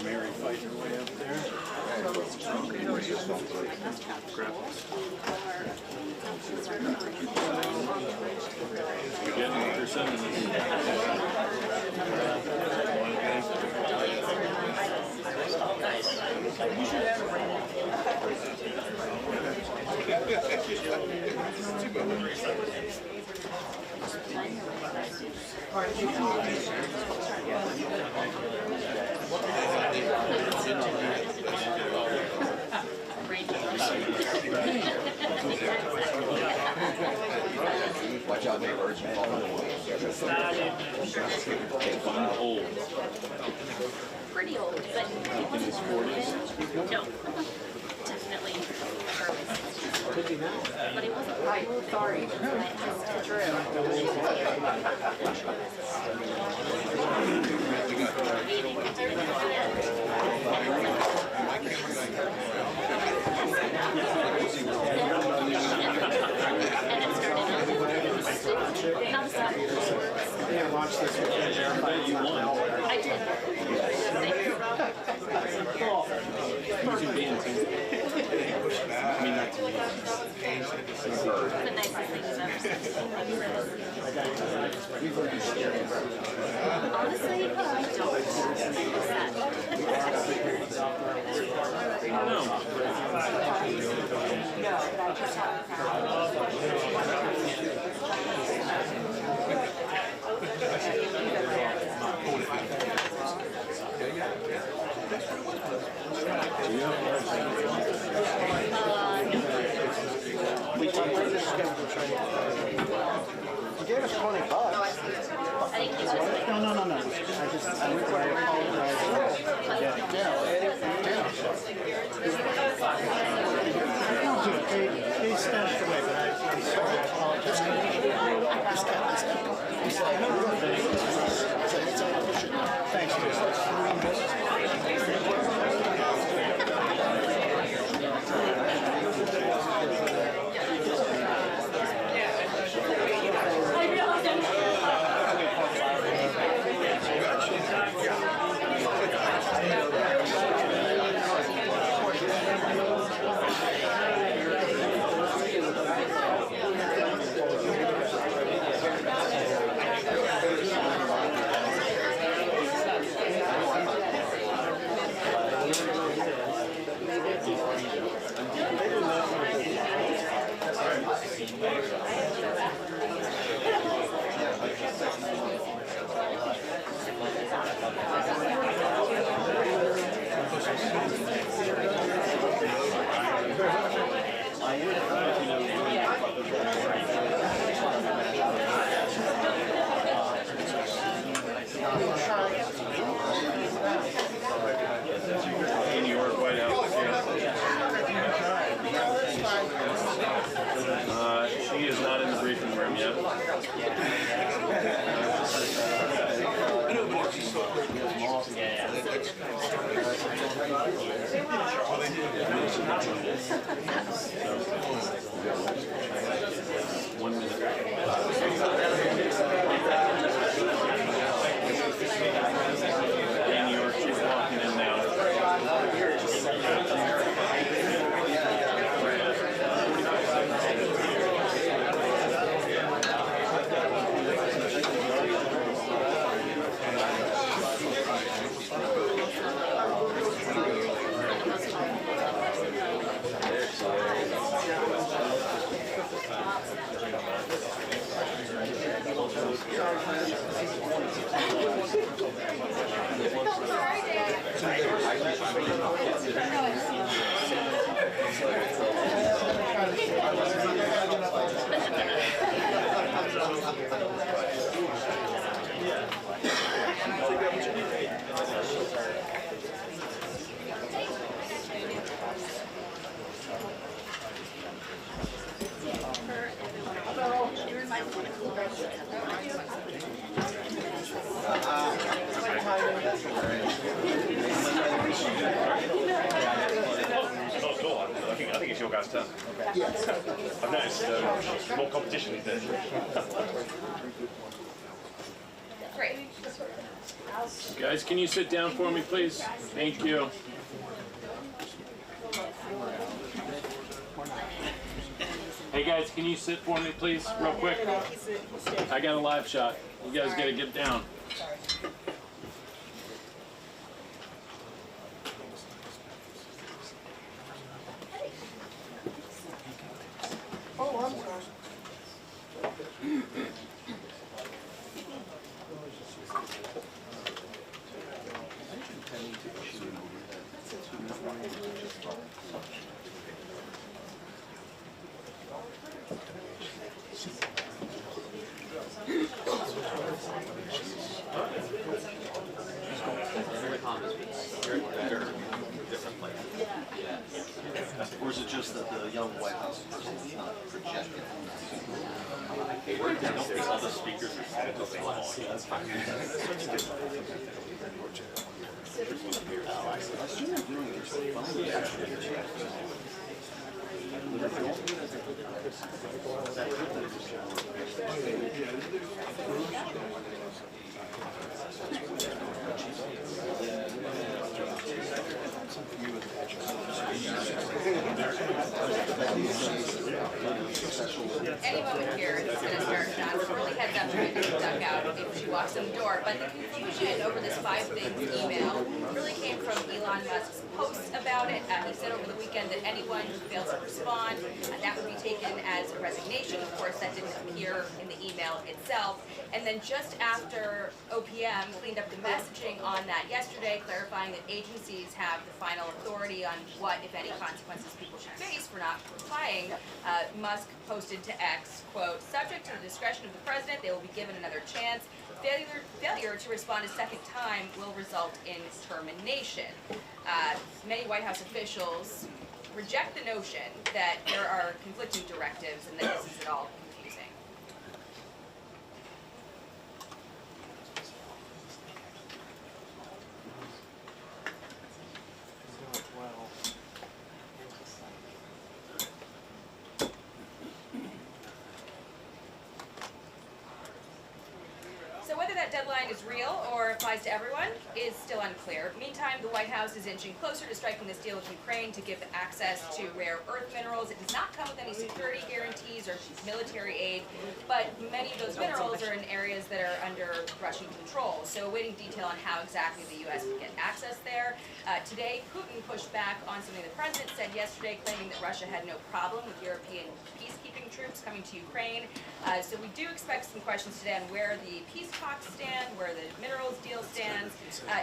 Mary fight her way up there. We're getting what they're sending us. You should have Watch out, neighbors. old. Pretty old, but he wasn't 40s. No, definitely early 60s. But he wasn't quite. Sorry. Watch this weekend. You won. I did. You can be in too. I mean, not to me. The nicest thing you've ever said. Honestly, I don't. You gave us $20. I think he's just like, No. I apologize. They stashed away, but I'm sorry. I apologize. Thanks. In your White House, she is not in the briefing room yet. One minute. In New York, she's walking in now. I think it's your guy. of 10. Yes. Oh, nice. More competition these days. Great. Guys, can you sit down for me, please? Thank you. Hey guys, can you sit for me, please, real quick? I got a live shot. You guys gotta get down. Oh, I'm sorry. Or is it just that the young White House person is not projecting? All the speakers are set to the that's fine. Any moment here, it's going to start John. So really heads up to get the duck out if she walks in the door. But the conclusion over this 5 things email really came from Elon Musk's post about it. He said over the weekend that anyone who fails to respond, that would be taken as a resignation. Of course, that didn't appear in the email itself. And then just after OPM cleaned up the messaging on that yesterday, clarifying that agencies have the final authority on what, if any, consequences people should face for not complying, Musk posted to X, quote, "Subject to the discretion of the president, they will be given another chance. Failure to respond a second time will result in termination." Many White House officials reject the notion that there are conflicting directives and that this is at all confusing. So whether that deadline is real or applies to everyone is still unclear. Meantime, the White House is inching closer to striking this deal with Ukraine to give access to rare earth minerals. It does not come with any security guarantees or military aid, but many of those minerals are in areas that are under Russian control. So awaiting detail on how exactly the U.S. can get access there. Today, Putin pushed back on something the president said yesterday, claiming that Russia had no problem with European peacekeeping troops coming to Ukraine. So we do expect some questions today on where the peace talks stand, where the minerals deal stands.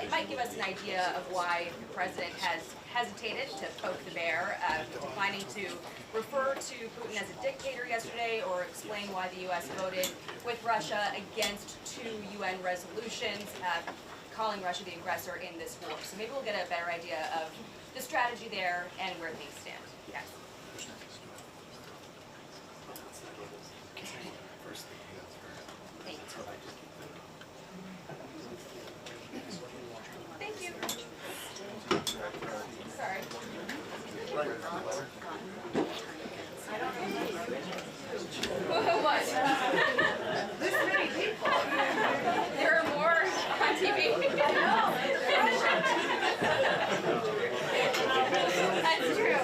It might give us an idea of why the president has hesitated to poke the bear, declining to refer to Putin as a dictator yesterday or explain why the U.S. voted with Russia against 2 UN resolutions, calling Russia the aggressor in this war. So maybe we'll get a better idea of the strategy there and where things stand. Yes. Thank you. Sorry. What? This many people. There are more on TV. That's true.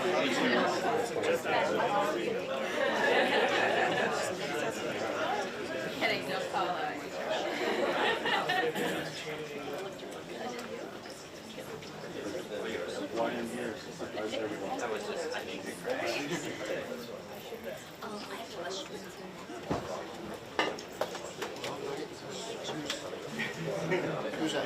Kidding, no follow. That was just, I think, I have questions. Who's that?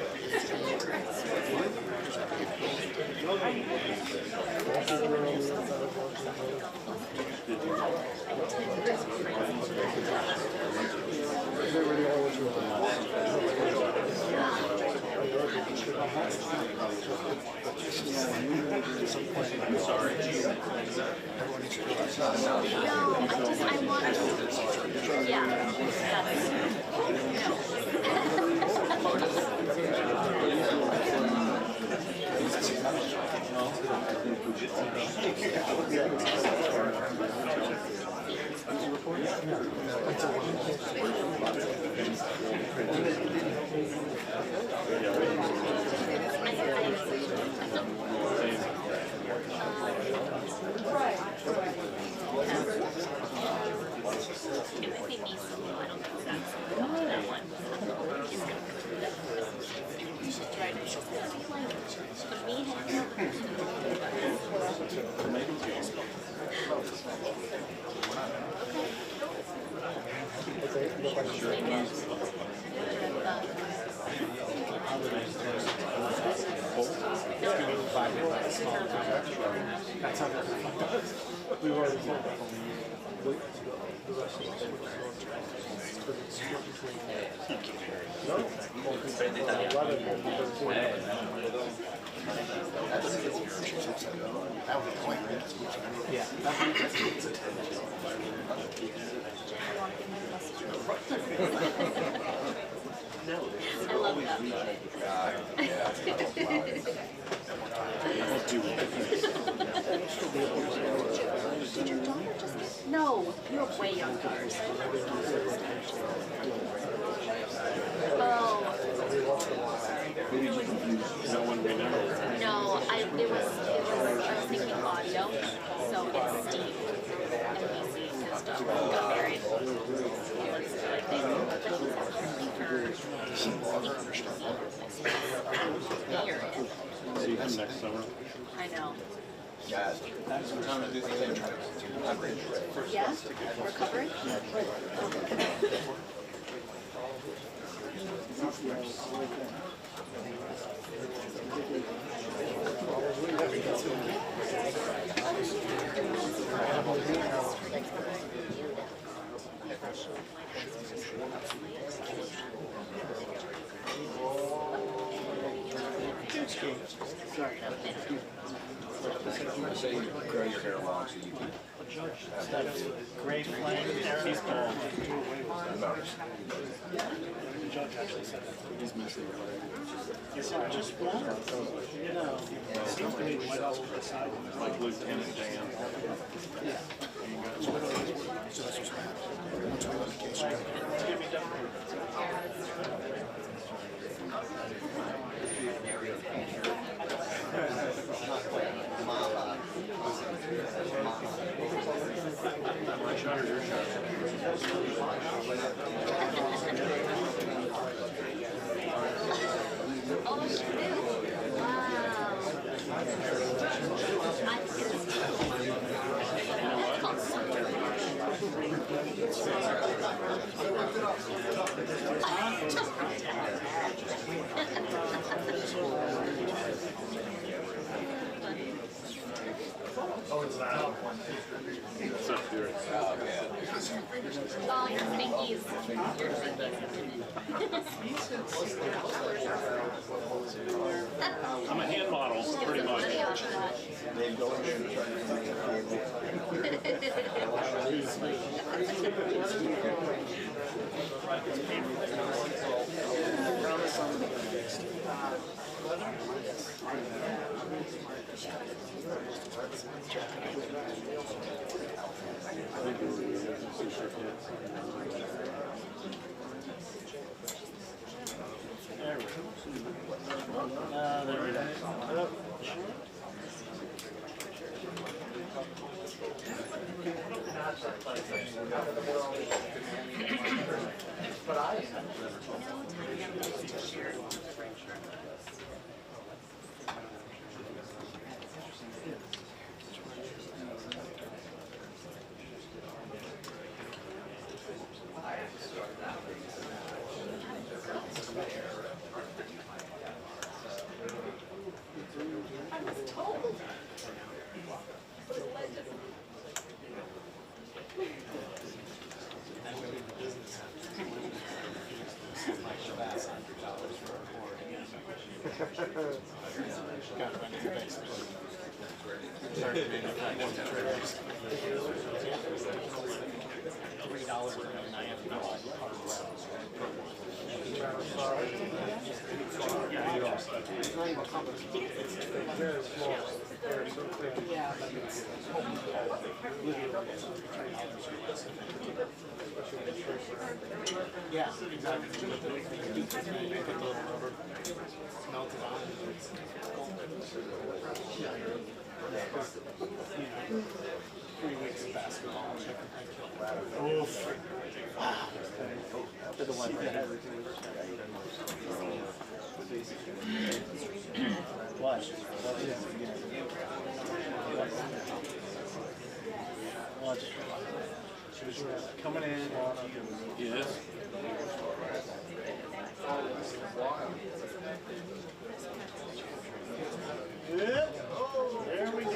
No, you have way young cars. Oh. No one remembers. No, I was thinking audio, so it's Steve. And he's his stuff. Got married. See you next summer. I know. Yeah. Sometimes I do things and try to leverage. Yeah? Recovery? Say you grow your hair long so you can. Great flame there. He's called. The judge actually said that. He's missing He said, just water. You know, it seems to me wet all over the side. Like Lieutenant Dan. Yeah. So that's what's bad. Once we look at the case, it's gonna be done. My shot or your shot? Oh, Oh, it's that. What's up, Derek? oh, your fingies. Your fingies. I'm a hand model, pretty much. There we go. Very small. Very so clear. Yeah, Yeah, exactly. Put the little rubber, melt it on. Yeah, because, 3 weeks of basketball, oof. Wow. To the one Watch. Watch. Coming in. Yes. Yep. There we go.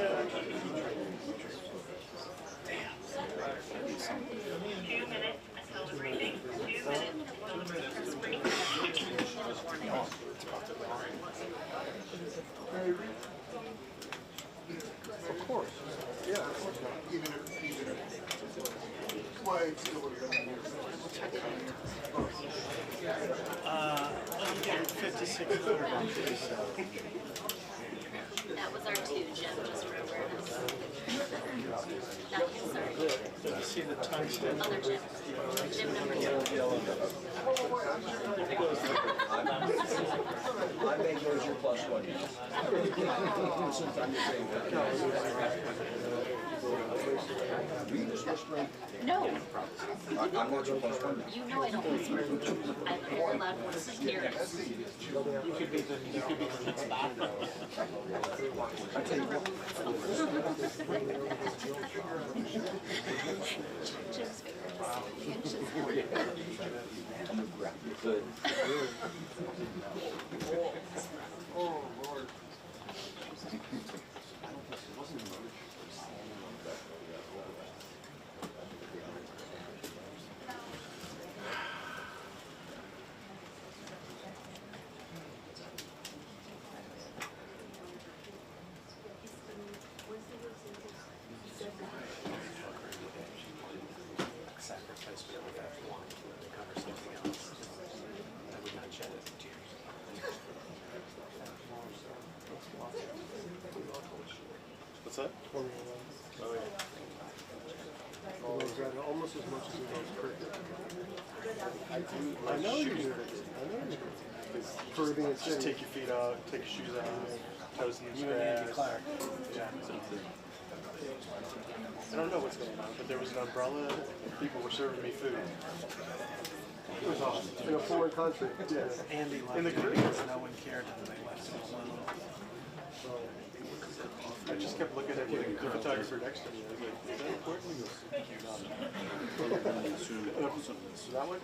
2 minutes until briefing. 2 minutes until briefing. Of course. Yeah, of course not. Even if why it's still That was our 2, Jim, just for awareness. Not him, sorry. Did you see the tungsten? Other Jim. Jim number 2. I made yours your plus one. No, I'm not your plus one. you know I don't whisper. I'm only allowed to whisper here. You could be the next back. I tell you what. Jim's favorite. I'm gonna grab you good. Oh, Lord. Sacrifice we only have one to cover something else. I would not shed it in tears. What's that? Formula One. Oh, yeah. Almost as much as it goes cricket. I know you do. I know you do. Caribbean Just take your feet off, take your shoes off, toes in the grass. Yeah. I don't know what's going on, but there was an umbrella and people were serving me food. It was awesome. In a foreign country. Yes. Andy loved In the it Caribbean. because no one cared and they left him alone. I just kept looking at the photographer next to me. I was like, is that important? He goes, that one?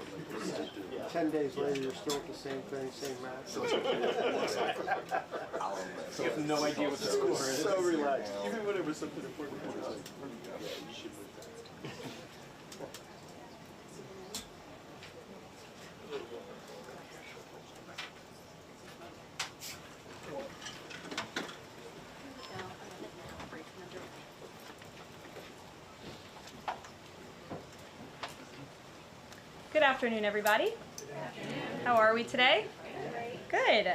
10 days later, you're still at the same thing, same match. You have no idea what the score is. So relaxed. Even when it was something important, I was like, yeah, you should move that. Good afternoon, everybody. How are we today? Good.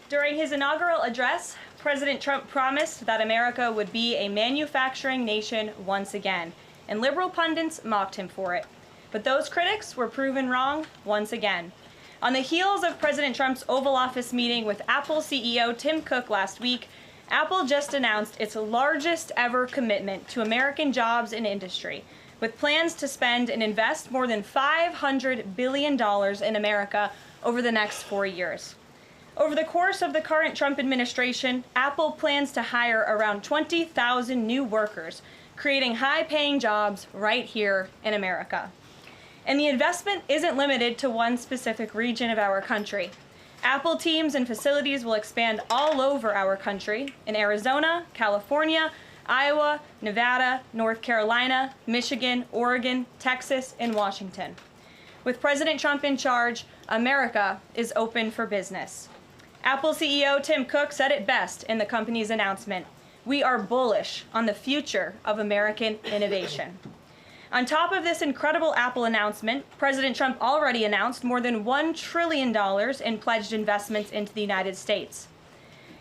During his inaugural address, President Trump promised that America would be a manufacturing nation once again, and liberal pundits mocked him for it. But those critics were proven wrong once again. On the heels of President Trump's Oval Office meeting with Apple CEO Tim Cook last week, Apple just announced its largest ever commitment to American jobs and industry, with plans to spend and invest more than $500 billion in America over the next 4 years. Over the course of the current Trump administration, Apple plans to hire around 20,000 new workers, creating high-paying jobs right here in America. And the investment isn't limited to one specific region of our country. Apple teams and facilities will expand all over our country, in Arizona, California, Iowa, Nevada, North Carolina, Michigan, Oregon, Texas, and Washington. With President Trump in charge, America is open for business. Apple CEO Tim Cook said it best in the company's announcement: "We are bullish on the future of American innovation." On top of this incredible Apple announcement, President Trump already announced more than $1 trillion in pledged investments into the United States.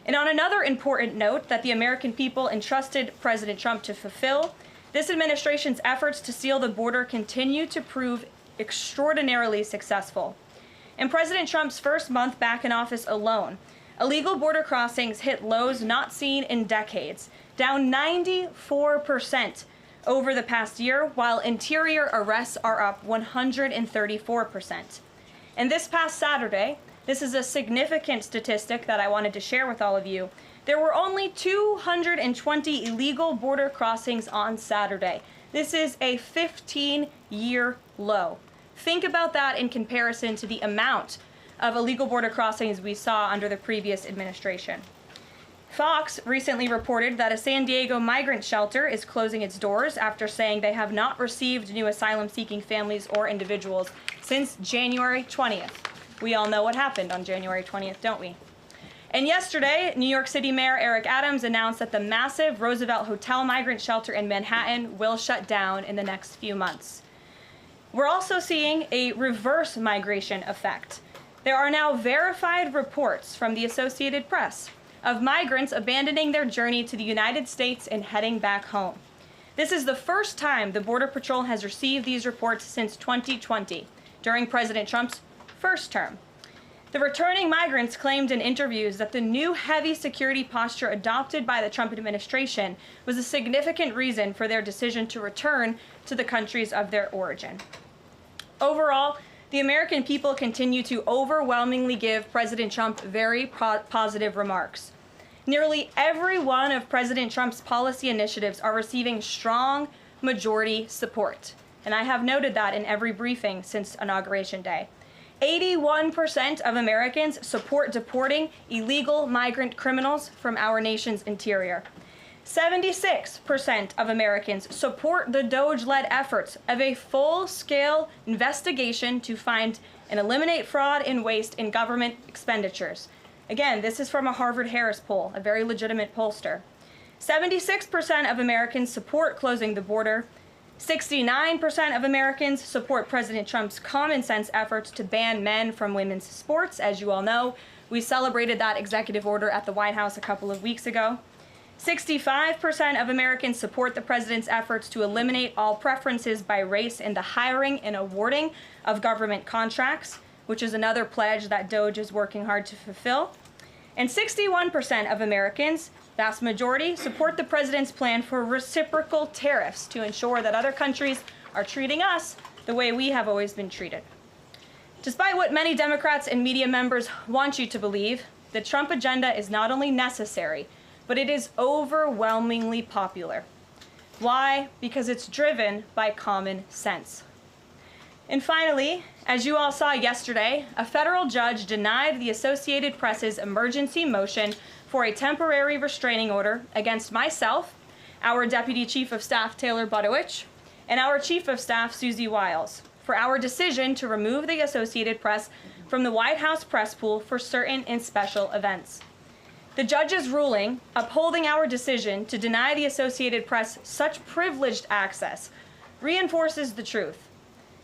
And on another important note that the American people entrusted President Trump to fulfill, this administration's efforts to seal the border continue to prove extraordinarily successful. In President Trump's first month back in office alone, illegal border crossings hit lows not seen in decades, down 94% over the past year, while interior arrests are up 134%. And this past Saturday, this is a significant statistic that I wanted to share with all of you, there were only 220 illegal border crossings on Saturday. This is a 15-year low. Think about that in comparison to the amount of illegal border crossings we saw under the previous administration. Fox recently reported that a San Diego migrant shelter is closing its doors after saying they have not received new asylum-seeking families or individuals since January 20th. We all know what happened on January 20th, don't we? And yesterday, New York City Mayor Eric Adams announced that the massive Roosevelt Hotel migrant shelter in Manhattan will shut down in the next few months. We're also seeing a reverse migration effect. There are now verified reports from the Associated Press of migrants abandoning their journey to the United States and heading back home. This is the first time the Border Patrol has received these reports since 2020, during President Trump's first term. The returning migrants claimed in interviews that the new heavy security posture adopted by the Trump administration was a significant reason for their decision to return to the countries of their origin. Overall, the American people continue to overwhelmingly give President Trump very positive remarks. Nearly every one of President Trump's policy initiatives are receiving strong majority support, and I have noted that in every briefing since Inauguration Day. 81% of Americans support deporting illegal migrant criminals from our nation's interior. 76% of Americans support the DOGE-led efforts of a full-scale investigation to find and eliminate fraud and waste in government expenditures. Again, this is from a Harvard-Harris poll, a very legitimate pollster. 76% of Americans support closing the border. 69% of Americans support President Trump's common sense efforts to ban men from women's sports. As you all know, we celebrated that executive order at the White House a couple of weeks ago. 65% of Americans support the president's efforts to eliminate all preferences by race in the hiring and awarding of government contracts, which is another pledge that DOGE is working hard to fulfill. And 61% of Americans, vast majority, support the president's plan for reciprocal tariffs to ensure that other countries are treating us the way we have always been treated. Despite what many Democrats and media members want you to believe, the Trump agenda is not only necessary, but it is overwhelmingly popular. Why? Because it's driven by common sense. And finally, as you all saw yesterday, a federal judge denied the Associated Press's emergency motion for a temporary restraining order against myself, our Deputy Chief of Staff Taylor Budowich, and our Chief of Staff Susie Wiles for our decision to remove the Associated Press from the White House press pool for certain and special events. The judge's ruling, upholding our decision to deny the Associated Press such privileged access, reinforces the truth.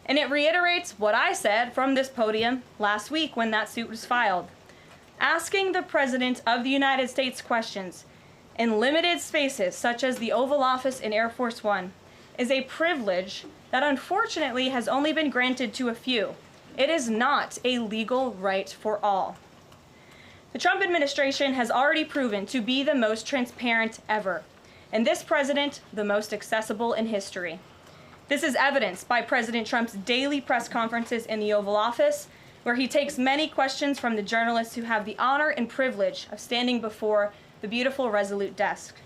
And it reiterates what I said from this podium last week when that suit was filed. Asking the President of the United States questions in limited spaces such as the Oval Office in Air Force One is a privilege that unfortunately has only been granted to a few. It is not a legal right for all. The Trump administration has already proven to be the most transparent ever, and this president the most accessible in history. This is evidenced by President Trump's daily press conferences in the Oval Office, where he takes many questions from the journalists who have the honor and privilege of standing before the beautiful Resolute desk.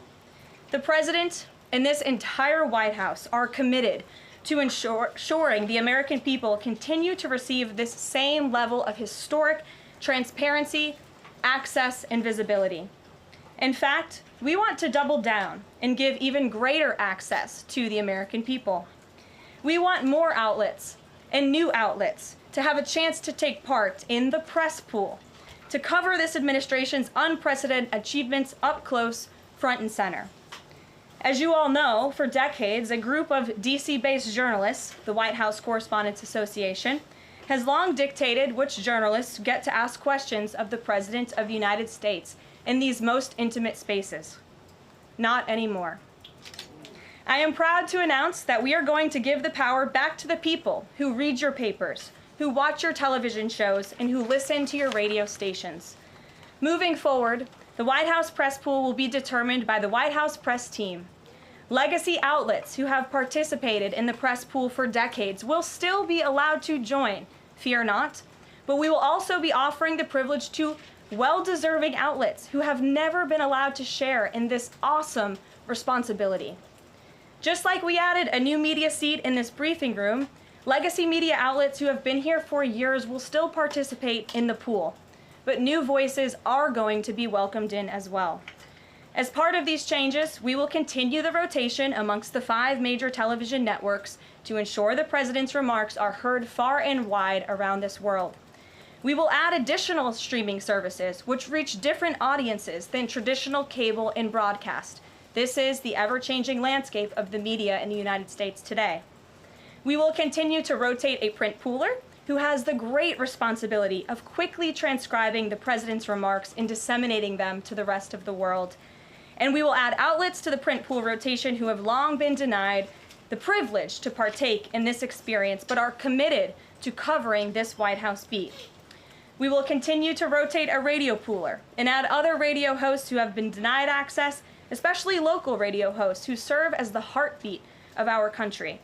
The President and this entire White House are committed to ensuring the American people continue to receive this same level of historic transparency, access, and visibility. In fact, we want to double down and give even greater access to the American people. We want more outlets and new outlets to have a chance to take part in the press pool, to cover this administration's unprecedented achievements up close, front and center. As you all know, for decades, a group of DC-based journalists, the White House Correspondents Association, has long dictated which journalists get to ask questions of the President of the United States in these most intimate spaces. Not anymore. I am proud to announce that we are going to give the power back to the people who read your papers, who watch your television shows, and who listen to your radio stations. Moving forward, the White House press pool will be determined by the White House press team. Legacy outlets who have participated in the press pool for decades will still be allowed to join, fear not, but we will also be offering the privilege to well-deserving outlets who have never been allowed to share in this awesome responsibility. Just like we added a new media seat in this briefing room, legacy media outlets who have been here for years will still participate in the pool, but new voices are going to be welcomed in as well. As part of these changes, we will continue the rotation amongst the 5 major television networks to ensure the president's remarks are heard far and wide around this world. We will add additional streaming services which reach different audiences than traditional cable and broadcast. This is the ever-changing landscape of the media in the United States today. We will continue to rotate a print pooler who has the great responsibility of quickly transcribing the president's remarks and disseminating them to the rest of the world. And we will add outlets to the print pool rotation who have long been denied the privilege to partake in this experience but are committed to covering this White House beat. We will continue to rotate a radio pooler and add other radio hosts who have been denied access, especially local radio hosts who serve as the heartbeat of our country.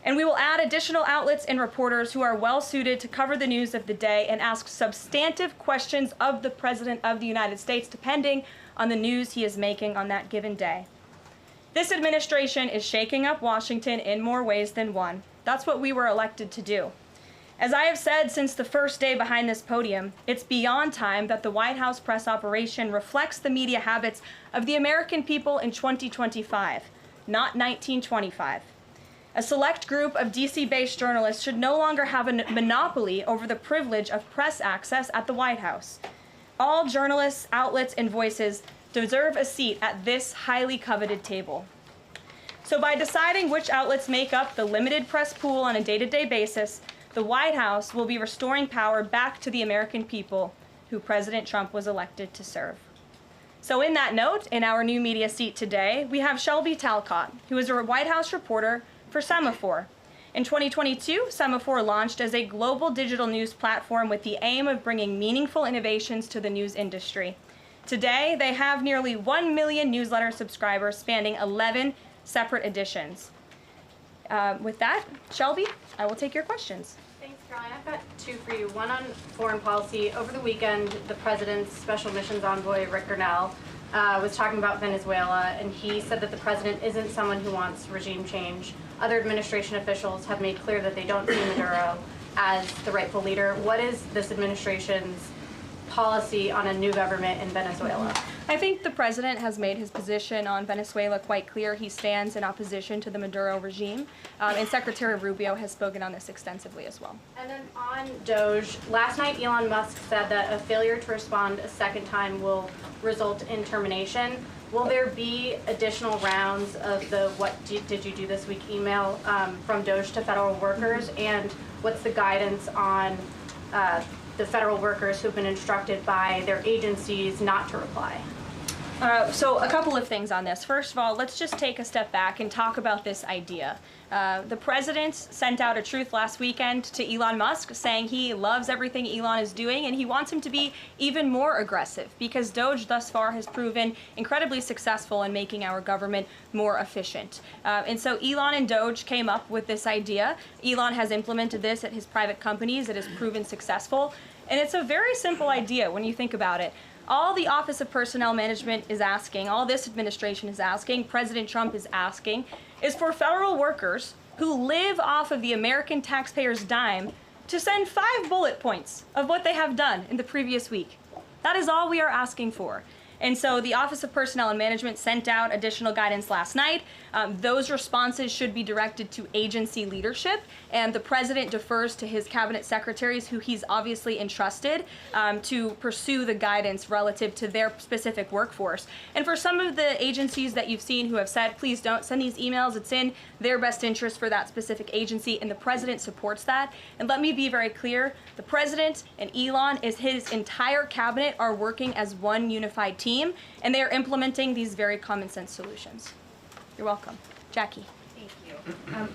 And we will add additional outlets and reporters who are well suited to cover the news of the day and ask substantive questions of the President of the United States, depending on the news he is making on that given day. This administration is shaking up Washington in more ways than one. That's what we were elected to do. As I have said since the first day behind this podium, it's beyond time that the White House press operation reflects the media habits of the American people in 2025, not 1925. A select group of DC-based journalists should no longer have a monopoly over the privilege of press access at the White House. All journalists, outlets, and voices deserve a seat at this highly coveted table. So by deciding which outlets make up the limited press pool on a day-to-day basis, the White House will be restoring power back to the American people who President Trump was elected to serve. So in that note, in our new media seat today, we have Shelby Talcott, who is a White House reporter for Semaphore. In 2022, Semaphore launched as a global digital news platform with the aim of bringing meaningful innovations to the news industry. Today, they have nearly 1 million newsletter subscribers spanning 11 separate editions. With that, Shelby, I will take your questions. Thanks, Caroline. I've got 2 for you. One on foreign policy. Over the weekend, the president's special missions envoy, Rick Grenell, was talking about Venezuela, and he said that the president isn't someone who wants regime change. Other administration officials have made clear that they don't see Maduro as the rightful leader. What is this administration's policy on a new government in Venezuela? I think the president has made his position on Venezuela quite clear. He stands in opposition to the Maduro regime, and Secretary Rubio has spoken on this extensively as well. And then on DOGE, last night Elon Musk said that a failure to respond a second time will result in termination. Will there be additional rounds of the "what did you do this week" email from DOGE to federal workers? And what's the guidance on the federal workers who've been instructed by their agencies not to reply? So a couple of things on this. First of all, let's just take a step back and talk about this idea. The president sent out a truth last weekend to Elon Musk saying he loves everything Elon is doing and he wants him to be even more aggressive because DOGE thus far has proven incredibly successful in making our government more efficient. And so Elon and DOGE came up with this idea. Elon has implemented this at his private companies. It has proven successful. And it's a very simple idea when you think about it. All the Office of Personnel Management is asking, all this administration is asking, President Trump is asking, is for federal workers who live off of the American taxpayers' dime to send 5 bullet points of what they have done in the previous week. That is all we are asking for. And so the Office of Personnel and Management sent out additional guidance last night. Those responses should be directed to agency leadership, and the president defers to his cabinet secretaries, who he's obviously entrusted to pursue the guidance relative to their specific workforce. And for some of the agencies that you've seen who have said, please don't send these emails, it's in their best interest for that specific agency, and the president supports that. And let me be very clear, the president and Elon, his entire cabinet are working as one unified team. team, and they are implementing these very common sense solutions. You're welcome. Jackie. Thank you.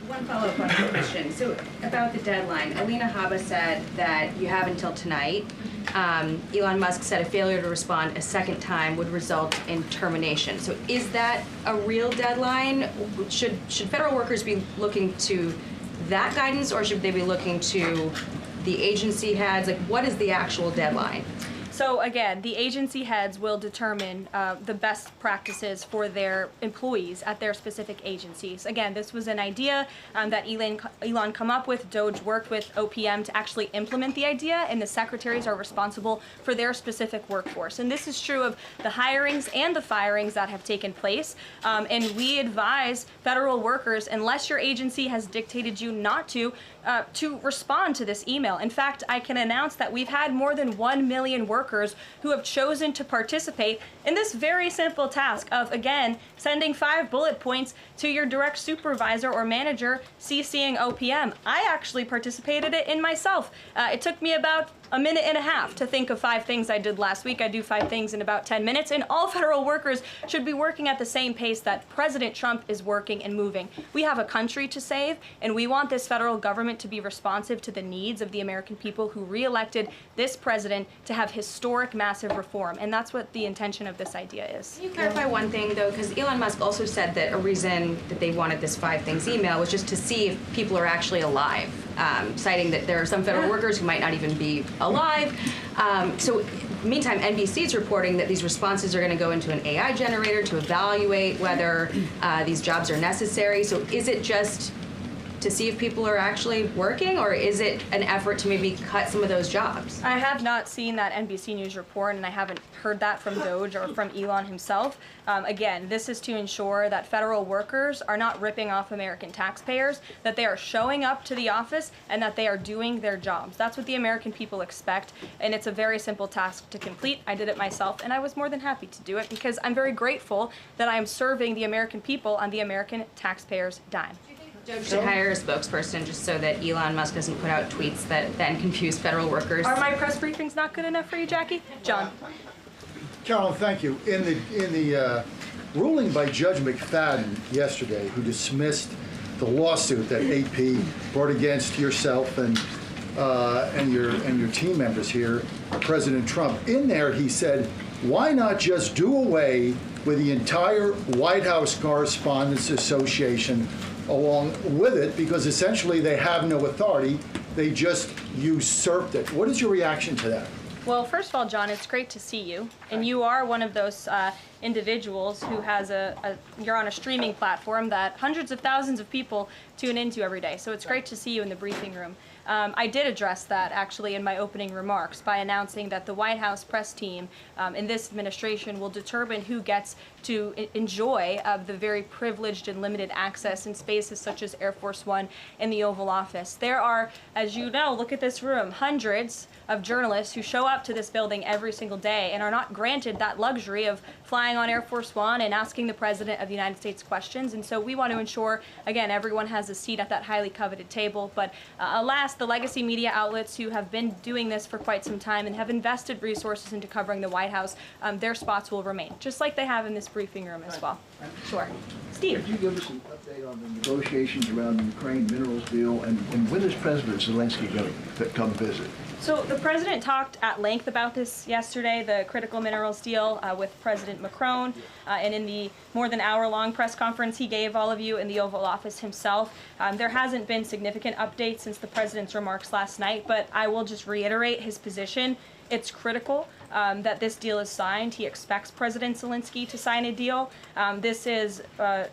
One follow-up on the question. So about the deadline, Alina Habba said that you have until tonight. Elon Musk said a failure to respond a second time would result in termination. So is that a real deadline? Should federal workers be looking to that guidance, or should they be looking to the agency heads? Like, what is the actual deadline? So again, the agency heads will determine the best practices for their employees at their specific agencies. Again, this was an idea that Elon come up with. DOGE worked with OPM to actually implement the idea, and the secretaries are responsible for their specific workforce. And this is true of the hirings and the firings that have taken place. And we advise federal workers, unless your agency has dictated you not to respond to this email. In fact, I can announce that we've had more than 1 million workers who have chosen to participate in this very simple task of, again, sending 5 bullet points to your direct supervisor or manager, CCing OPM. I actually participated in myself. It took me about a minute and a half to think of 5 things I did last week. I do 5 things in about 10 minutes, and all federal workers should be working at the same pace that President Trump is working and moving. We have a country to save, and we want this federal government to be responsive to the needs of the American people who re-elected this president to have historic, massive reform, and that's what the intention of this idea is. Can you clarify one thing, though? Because Elon Musk also said that a reason that they wanted this 5 things email was just to see if people are actually alive, citing that there are some federal workers who might not even be alive. So meantime, NBC is reporting that these responses are going to go into an AI generator to evaluate whether these jobs are necessary. So is it just to see if people are actually working, or is it an effort to maybe cut some of those jobs? I have not seen that NBC News report, and I haven't heard that from DOGE or from Elon himself. Again, this is to ensure that federal workers are not ripping off American taxpayers, that they are showing up to the office, and that they are doing their jobs. That's what the American people expect, and it's a very simple task to complete. I did it myself, and I was more than happy to do it because I'm very grateful that I am serving the American people on the American taxpayers' dime. DOGE should hire a spokesperson just so that Elon Musk doesn't put out tweets that then confuse federal workers. Are my press briefings not good enough for you, Jackie? John. Carolyn, thank you. In the ruling by Judge McFadden yesterday, who dismissed the lawsuit that AP brought against yourself and your team members here, President Trump, in there he said, why not just do away with the entire White House Correspondents Association along with it, because essentially they have no authority, they just usurped it. What is your reaction to that? Well, first of all, John, it's great to see you, and you are one of those individuals who has you're on a streaming platform that hundreds of thousands of people tune into every day, so it's great to see you in the briefing room. I did address that actually in my opening remarks by announcing that the White House press team in this administration will determine who gets to enjoy the very privileged and limited access in spaces such as Air Force One and the Oval Office. There are, as you know, look at this room, hundreds of journalists who show up to this building every single day and are not granted that luxury of flying on Air Force One and asking the President of the United States questions. And so we want to ensure, again, everyone has a seat at that highly coveted table. But alas, the legacy media outlets who have been doing this for quite some time and have invested resources into covering the White House, their spots will remain, just like they have in this briefing room as well. Sure. Steve. Could you give us an update on the negotiations around the Ukraine minerals deal, and when is President Zelensky going to come visit? So the president talked at length about this yesterday, the critical minerals deal with President Macron, and in the more than hour-long press conference he gave all of you in the Oval Office himself. There hasn't been significant updates since the president's remarks last night, but I will just reiterate his position. It's critical that this deal is signed. He expects President Zelensky to sign a deal. This is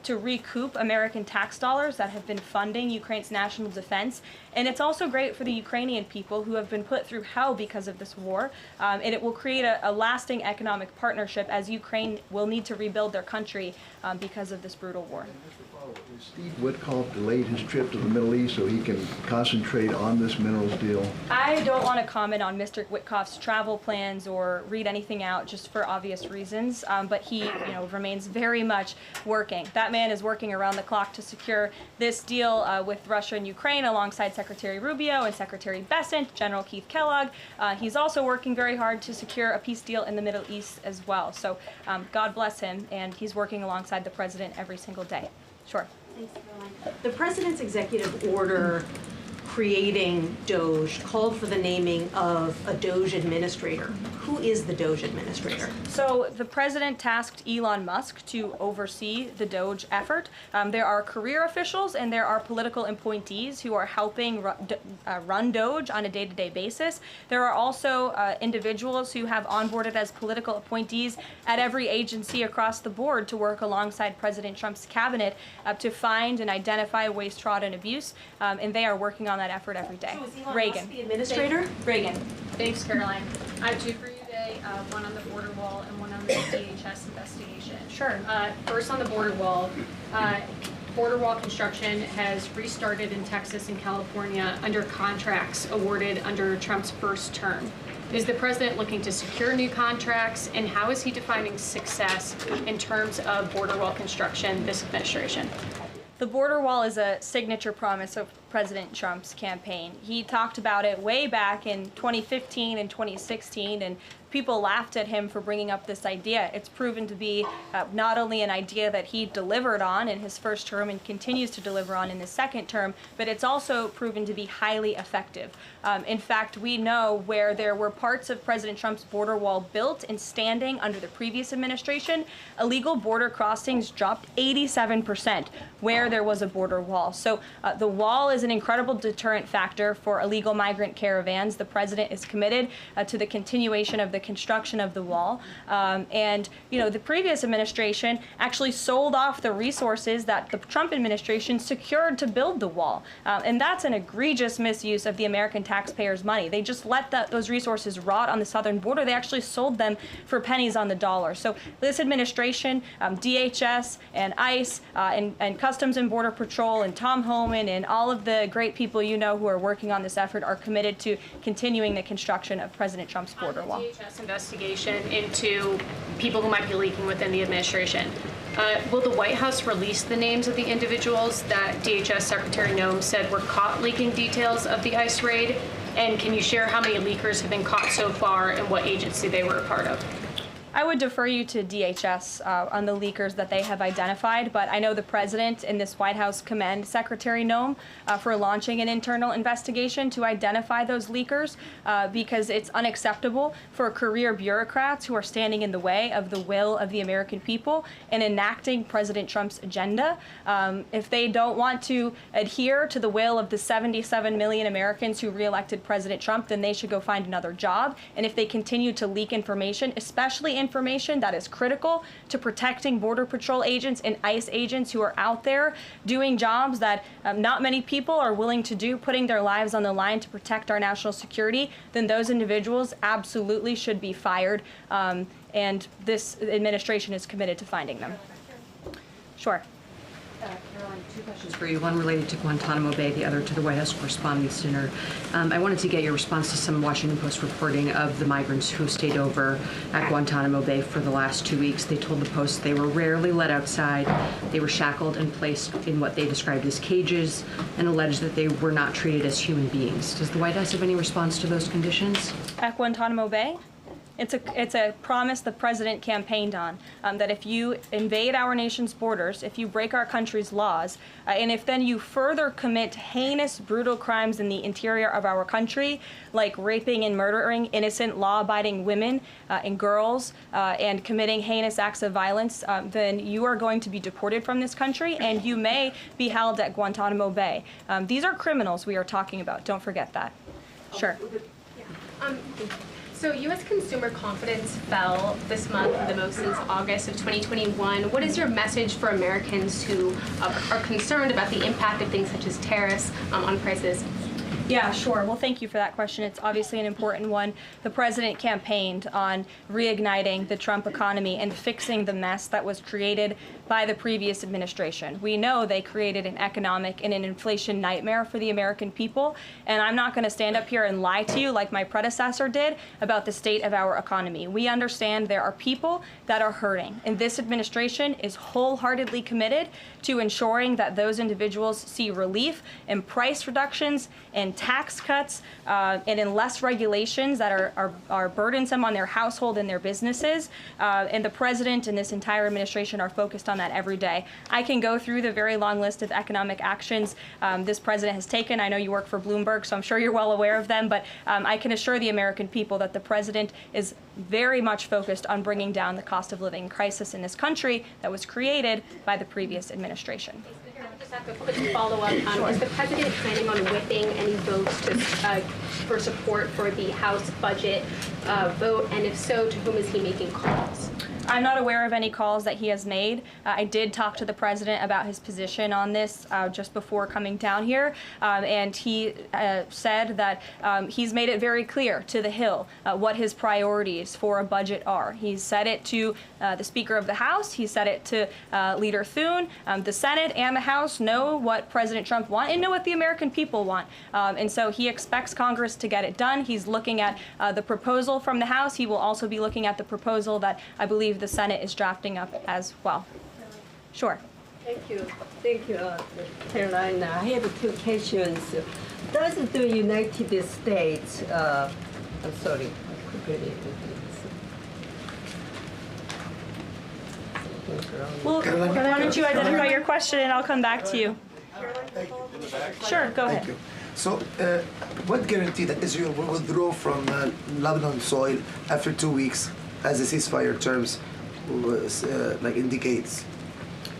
to recoup American tax dollars that have been funding Ukraine's national defense. And it's also great for the Ukrainian people who have been put through hell because of this war. And it will create a lasting economic partnership as Ukraine will need to rebuild their country because of this brutal war. Steve Witkoff delayed his trip to the Middle East so he can concentrate on this minerals deal. I don't want to comment on Mr. Witkoff's travel plans or or read anything out just for obvious reasons, but he remains very much working. That man is working around the clock to secure this deal with Russia and Ukraine alongside Secretary Rubio and Secretary Bessent, General Keith Kellogg. He's also working very hard to secure a peace deal in the Middle East as well. So God bless him, and he's working alongside the president every single day. Sure. Thanks, Karoline. The president's executive order creating DOGE called for the naming of a DOGE administrator. Who is the DOGE administrator? So the president tasked Elon Musk to oversee the DOGE effort. There are career officials and there are political appointees who are helping run DOGE on a day-to-day basis. There are also individuals who have onboarded as political appointees at every agency across the board to work alongside President Trump's cabinet to find and identify waste, fraud, and abuse, and they are working on that effort every day. So is Elon Reagan. Musk the administrator? Reagan. Thanks, Caroline. I have two for you today, one on the border wall and one on the DHS investigation. Sure. First on the border wall. Border wall construction has restarted in Texas and California under contracts awarded under Trump's first term. Is the president looking to secure new contracts, and how is he defining success in terms of border wall construction this administration? The border wall is a signature promise of President Trump's campaign. He talked about it way back in 2015 and 2016, and people laughed at him for bringing up this idea. It's proven to be not only an idea that he delivered on in his first term and continues to deliver on in his second term, but it's also proven to be highly effective. In fact, we know where there were parts of President Trump's border wall built and standing under the previous administration, illegal border crossings dropped 87% where there was a border wall. So the wall is an incredible deterrent factor for illegal migrant caravans. The president is committed to the continuation of the construction of the wall. And the previous administration actually sold off the resources that the Trump administration secured to build the wall. And that's an egregious misuse of the American taxpayers' money. They just let those resources rot on the southern border. They actually sold them for pennies on the dollar. So this administration, DHS and ICE and Customs and Border Patrol and Tom Homan and all of the great people who are working on this effort are committed to continuing the construction of President Trump's border wall. DHS investigation into people who might be leaking within the administration. Will the White House release the names of the individuals that DHS Secretary Noem said were caught leaking details of the ICE raid? And can you share how many leakers have been caught so far and what agency they were a part of? I would defer you to DHS on the leakers that they have identified, but I know the president and this White House commend Secretary Noem for launching an internal investigation to identify those leakers because it's unacceptable for career bureaucrats who are standing in the way of the will of the American people and enacting President Trump's agenda. If they don't want to adhere to the will of the 77 million Americans who reelected President Trump, then they should go find another job. And if they continue to leak information, especially information that is critical to protecting Border Patrol agents and ICE agents who are out there doing jobs that not many people are willing to do, putting their lives on the line to protect our national security, then those individuals absolutely should be fired. And this administration is committed to finding them. Sure. Caroline, two questions for you, one related to Guantanamo Bay, the other to the White House Correspondents' Dinner. I wanted to get your response to some Washington Post reporting of the migrants who stayed over at Guantanamo Bay for the last 2 weeks. They told the Post they were rarely let outside, they were shackled and placed in what they described as cages, and alleged that they were not treated as human beings. Does the White House have any response to those conditions? At Guantanamo Bay? It's a promise the president campaigned on, that if you invade our nation's borders, if you break our country's laws, and if then you further commit heinous, brutal crimes in the interior of our country, like raping and murdering innocent, law-abiding women and girls, and committing heinous acts of violence, then you are going to be deported from this country, and you may be held at Guantanamo Bay. These are criminals we are talking about. Don't forget that. Sure. So U.S. consumer confidence fell this month, the most since August of 2021. What is your message for Americans who are concerned about the impact of things such as tariffs on prices? Yeah, sure. Well, thank you for that question. It's obviously an important one. The president campaigned on reigniting the Trump economy and fixing the mess that was created by the previous administration. We know they created an economic and an inflation nightmare for the American people, and I'm not going to stand up here and lie to you like my predecessor did about the state of our economy. We understand there are people that are hurting, and this administration is wholeheartedly committed to ensuring that those individuals see relief and price reductions and tax cuts and in less regulations that are burdensome on their household and their businesses. And the president and this entire administration are focused on that every day. I can go through the very long list of economic actions this president has taken. I know you work for Bloomberg, so I'm sure you're well aware of them, but I can assure the American people that the president is very much focused on bringing down the cost of living crisis in this country that was created by the previous administration. Just have a quick follow-up. Is the president planning on whipping any votes for support for the House budget vote? And if so, to whom is he making calls? I'm not aware of any calls that he has made. I did talk to the president about his position on this just before coming down here, and he said that he's made it very clear to the Hill what his priorities for a budget are. He's said it to the Speaker of the House. He said it to Leader Thune. The Senate and the House know what President Trump wants and know what the American people want. And so he expects Congress to get it done. He's looking at the proposal from the House. He will also be looking at the proposal that I believe the Senate is drafting up as well. Sure. Thank you, Karoline. I have two questions. Does the United States, I'm sorry, Well, why don't you identify your question and I'll come back to you. Sure, go ahead. Thank you. So, what guarantee that Israel will withdraw from Lebanon soil after 2 weeks, as the ceasefire terms indicates?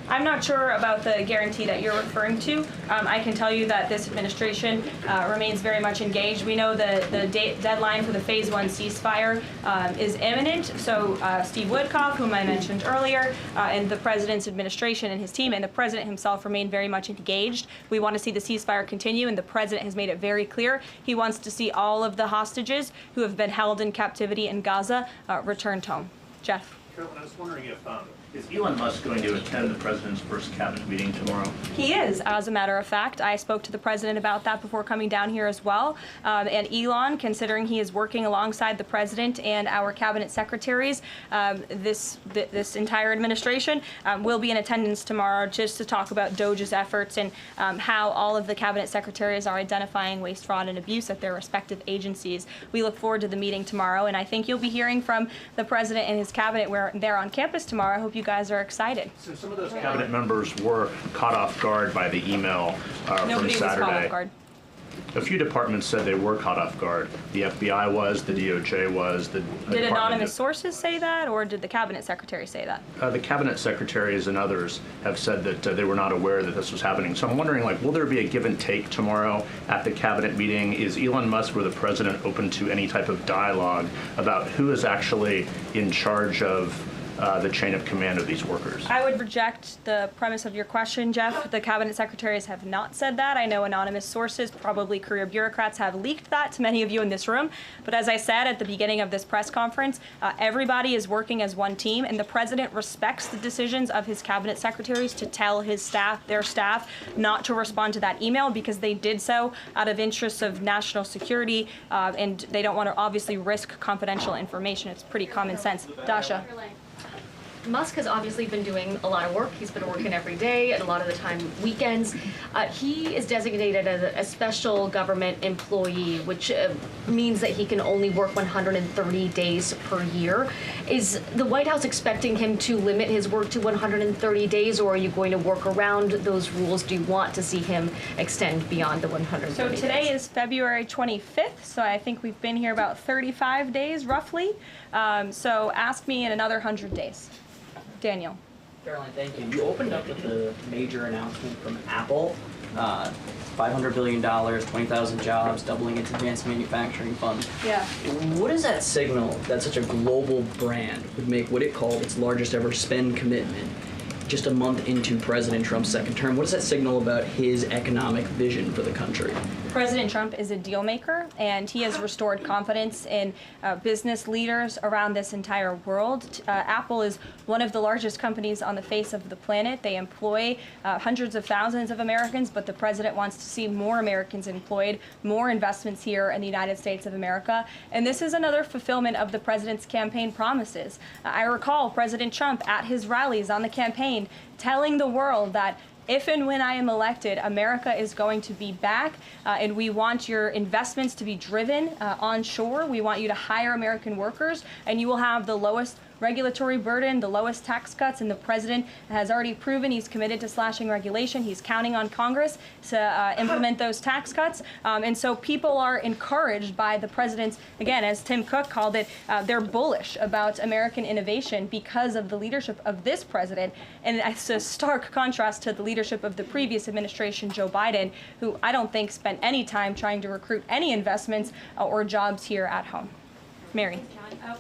I'm not sure about the guarantee that you're referring to. I can tell you that this administration remains very much engaged. We know the deadline for the Phase 1 ceasefire is imminent. So Steve Woodcock, whom I mentioned earlier, and the president's administration and his team and the president himself remain very much engaged. We want to see the ceasefire continue, and the president has made it very clear he wants to see all of the hostages who have been held in captivity in Gaza returned home. Jeff. Carolyn, I was wondering if is Elon Musk going to attend the president's first cabinet meeting tomorrow? He is, as a matter of fact. I spoke to the president about that before coming down here as well. And Elon, considering he is working alongside the president and our cabinet secretaries, this entire administration will be in attendance tomorrow just to talk about DOGE's efforts and how all of the cabinet secretaries are identifying waste, fraud, and abuse at their respective agencies. We look forward to the meeting tomorrow, and I think you'll be hearing from the president and his cabinet where they're on campus tomorrow. I hope you guys are excited. So some of those cabinet members were caught off guard by the email from Saturday. Nobody was caught off guard. A few departments said they were caught off guard. The FBI was, the DOJ was. Did anonymous sources say that, or did the cabinet secretary say that? The cabinet secretaries and others have said that they were not aware that this was happening. So I'm wondering, will there be a give and take tomorrow at the cabinet meeting? Is Elon Musk or the president open to any type of dialogue about who is actually in charge of the chain of command of these workers? I would reject the premise of your question, Jeff. The cabinet secretaries have not said that. I know anonymous sources, probably career bureaucrats, have leaked that to many of you in this room. But as I said at the beginning of this press conference, everybody is working as one team, and the president respects the decisions of his cabinet secretaries to tell his staff, their staff, not to respond to that email because they did so out of interests of national security, and they don't want to obviously risk confidential information. It's pretty common sense. Dasha. Musk has obviously been doing a lot of work. He's been working every day, and a lot of the time weekends. He is designated as a special government employee, which means that he can only work 130 days per year. Is the White House expecting him to limit his work to 130 days, or are you going to work around those rules? Do you want to see him extend beyond the 130 So days? today is February 25th, so I think we've been here about 35 days roughly. So ask me in another 100 days. Daniel. Caroline, thank you. You opened up with the major announcement from Apple, $500 billion, 20,000 jobs, doubling its advanced manufacturing fund. Yeah. What does that signal that such a global brand would make what it called its largest ever spend commitment just a month into President Trump's second term. What does that signal about his economic vision for the country? President Trump is a deal maker, and he has restored confidence in business leaders around this entire world. Apple is one of the largest companies on the face of the planet. They employ hundreds of thousands of Americans, but the president wants to see more Americans employed, more investments here in the United States of America. And this is another fulfillment of the president's campaign promises. I recall President Trump at his rallies on the campaign telling the world that if and when I am elected, America is going to be back, and we want your investments to be driven onshore. We want you to hire American workers, and you will have the lowest regulatory burden, the lowest tax cuts, and the president has already proven he's committed to slashing regulation. He's counting on Congress to implement those tax cuts. And so people are encouraged by the president's, again, as Tim Cook called it, they're bullish about American innovation because of the leadership of this president. And it's a stark contrast to the leadership of the previous administration, Joe Biden, who I don't think spent any time trying to recruit any investments or jobs here at home. Mary.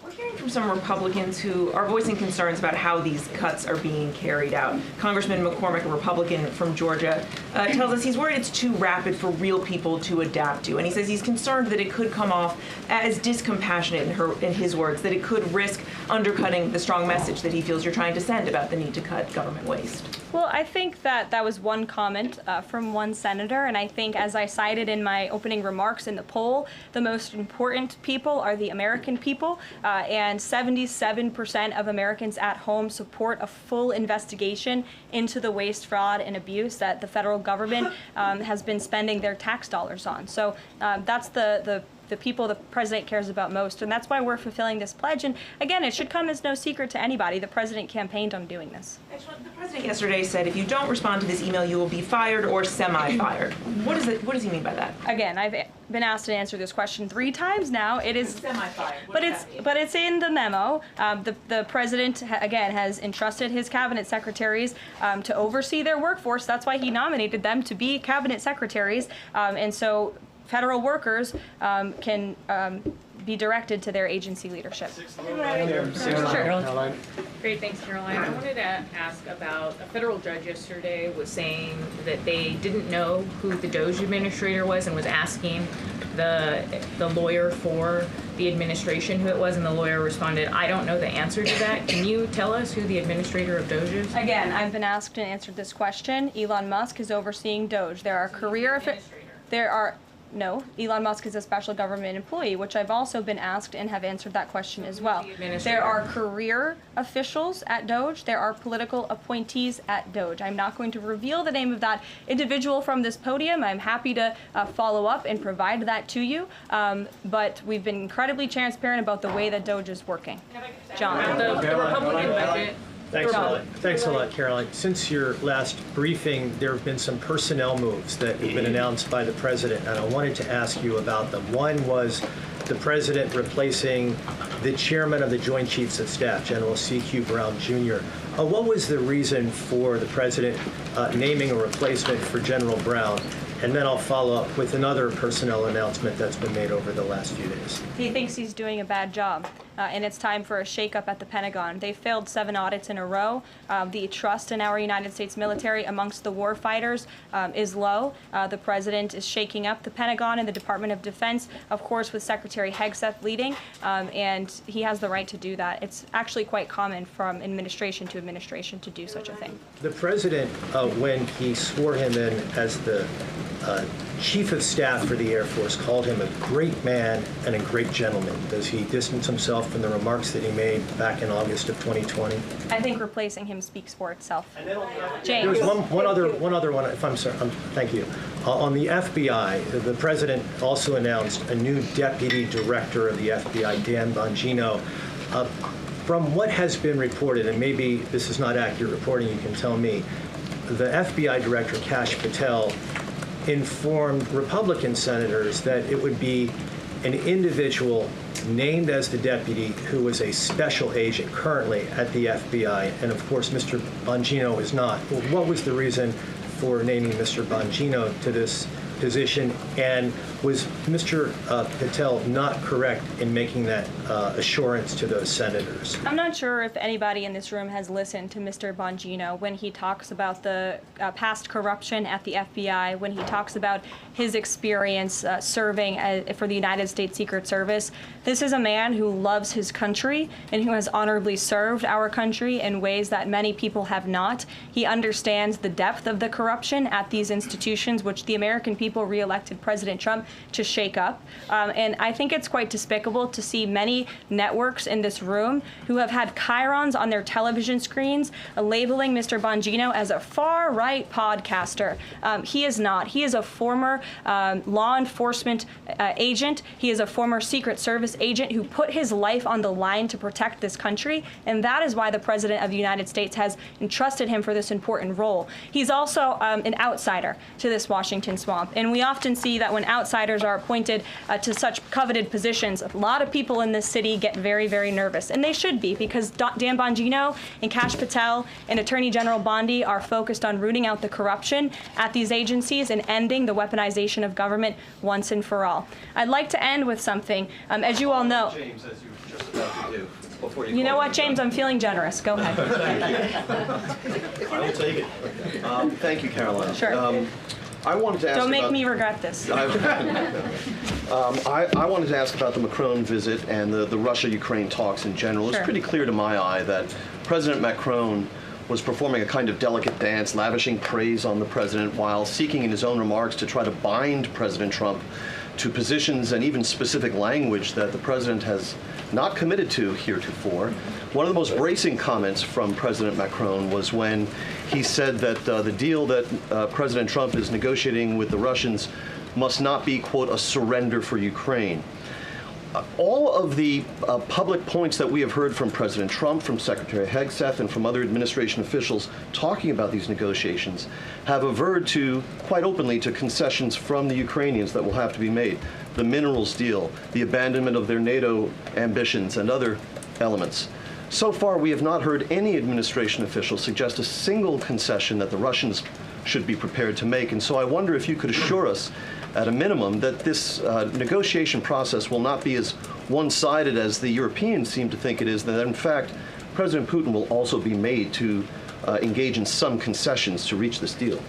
We're hearing from some Republicans who are voicing concerns about how these cuts are being carried out. Congressman McCormick, a Republican from Georgia, tells us he's worried it's too rapid for real people to adapt to. And he says he's concerned that it could come off as discompassionate, in his words, that it could risk undercutting the strong message that he feels you're trying to send about the need to cut government waste. Well, I think that was one comment from one senator, and I think, as I cited in my opening remarks in the poll, the most important people are the American people, and 77% of Americans at home support a full investigation into the waste, fraud, and abuse that the federal government has been spending their tax dollars on. So that's the people the president cares about most, and that's why we're fulfilling this pledge. And again, it should come as no secret to anybody. The president campaigned on doing this. The president yesterday said if you don't respond to this email, you will be fired or semi-fired. What does he mean by that? Again, I've been asked to answer this question 3 times now. It is semi-fired. But it's in the memo. The president again has entrusted his cabinet secretaries to oversee their workforce. That's why he nominated them to be cabinet secretaries, and so federal workers can be directed to their agency leadership. Karoline. Great, thanks, Caroline. I wanted to ask about a federal judge yesterday was saying that they didn't know who the DOGE administrator was and was asking the lawyer for the administration who it was, and the lawyer responded, I don't know the answer to that. Can you tell us who the administrator of DOGE is? Again, I've been asked and answered this question. Elon Musk is overseeing DOGE. No, Elon Musk is a special government employee, which I've also been asked and have answered that question as well. There are career officials at DOGE. There are political appointees at DOGE. I'm not going to reveal the name of that individual from this podium. I'm happy to follow up and provide that to you. But we've been incredibly transparent about the way that DOGE is working. John. The Republican budget. Thanks a lot, Caroline. Since your last briefing, there have been some personnel moves that have been announced by the president, and I wanted to ask you about them. One was the president replacing the chairman of the Joint Chiefs of Staff, General C.Q. Brown Jr. What was the reason for the president naming a replacement for General Brown? And then I'll follow up with another personnel announcement that's been made over the last few days. He thinks he's doing a bad job, and it's time for a shakeup at the Pentagon. They failed 7 audits in a row. The trust in our United States military amongst the war fighters is low. The president is shaking up the Pentagon and the Department of Defense, of course, with Secretary Hegseth leading, and he has the right to do that. It's actually quite common from administration to administration to do such a thing. The president, when he swore him in as the Chief of Staff for the Air Force, called him a great man and a great gentleman. Does he distance himself from the remarks that he made back in August of 2020? I think replacing him speaks for itself. James. There was one other one, if I'm sorry, thank you. On the FBI, the president also announced a new deputy director of the FBI, Dan Bongino. From what has been reported, and maybe this is not accurate reporting, you can tell me, the FBI director, Kash Patel, informed Republican senators that it would be an individual named as the deputy who was a special agent currently at the FBI, and of course Mr. Bongino is not. Well, what was the reason for naming Mr. Bongino to this position, and was Mr. Patel not correct in making that assurance to those senators? I'm not sure if anybody in this room has listened to Mr. Bongino when he talks about the past corruption at the FBI, when he talks about his experience serving for the United States Secret Service. This is a man who loves his country and who has honorably served our country in ways that many people have not. He understands the depth of the corruption at these institutions, which the American people re-elected President Trump to shake up. And I think it's quite despicable to see many networks in this room who have had chyrons on their television screens labeling Mr. Bongino as a far-right podcaster. He is not. He is a former law enforcement agent. He is a former Secret Service agent who put his life on the line to protect this country, and that is why the President of the United States has entrusted him for this important role. He's also an outsider to this Washington swamp, and we often see that when outsiders are appointed to such coveted positions, a lot of people in this city get very, very nervous, and they should be, because Dan Bongino and Kash Patel and Attorney General Bondi are focused on rooting out the corruption at these agencies and ending the weaponization of government once and for all. I'd like to end with something. As you all know, James, as you were just about to do. Before you know what, James? I'm feeling generous. Go ahead. I will take it. Thank you, Karoline. Sure. I wanted to ask Don't make about, me regret this. I wanted to ask about the Macron visit and the Russia-Ukraine talks in general. Sure. It's pretty clear to my eye that President Macron was performing a kind of delicate dance, lavishing praise on the president while seeking in his own remarks to try to bind President Trump to positions and even specific language that the president has not committed to heretofore. One of the most bracing comments from President Macron was when he said that the deal that President Trump is negotiating with the Russians must not be, quote, a surrender for Ukraine. All of the public points that we have heard from President Trump, from Secretary Hegseth, and from other administration officials talking about these negotiations have averred to, quite openly, to concessions from the Ukrainians that will have to be made. The minerals deal, the abandonment of their NATO ambitions, and other elements. So far, we have not heard any administration official suggest a single concession that the Russians should be prepared to make. And so I wonder if you could assure us, at a minimum, that this negotiation process will not be as one-sided as the Europeans seem to think it is, that in fact, President Putin will also be made to engage in some concessions to reach this deal.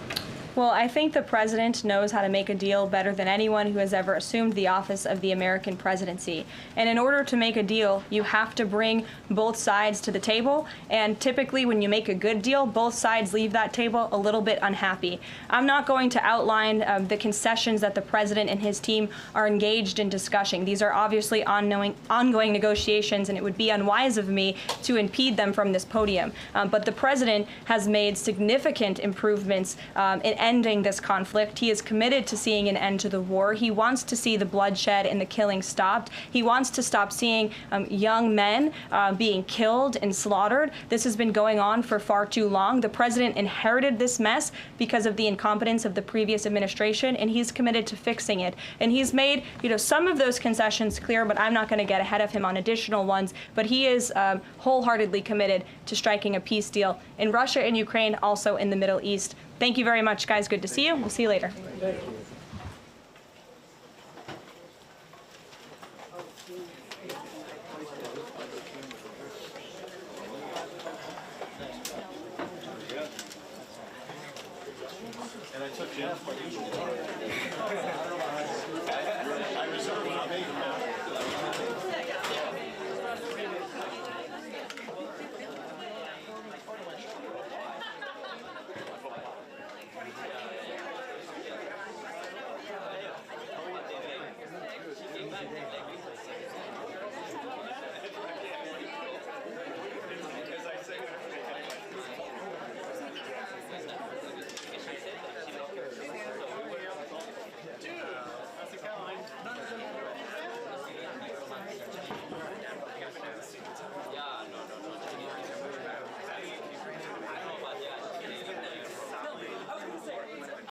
Well, I think the president knows how to make a deal better than anyone who has ever assumed the office of the American presidency. And in order to make a deal, you have to bring both sides to the table. And typically, when you make a good deal, both sides leave that table a little bit unhappy. I'm not going to outline the concessions that the president and his team are engaged in discussing. These are obviously ongoing negotiations, and it would be unwise of me to impede them from this podium. But the president has made significant improvements in ending this conflict. He is committed to seeing an end to the war. He wants to see the bloodshed and the killing stopped. He wants to stop seeing young men being killed and slaughtered. This has been going on for far too long. The president inherited this mess because of the incompetence of the previous administration, and he's committed to fixing it. And he's made, some of those concessions clear, but I'm not going to get ahead of him on additional ones. But he is wholeheartedly committed to striking a peace deal in Russia and Ukraine, also in the Middle East. Thank you very much, guys. Good to see you. We'll see you later. Thank you. And I took Jeff, but usually I reserve when I make them.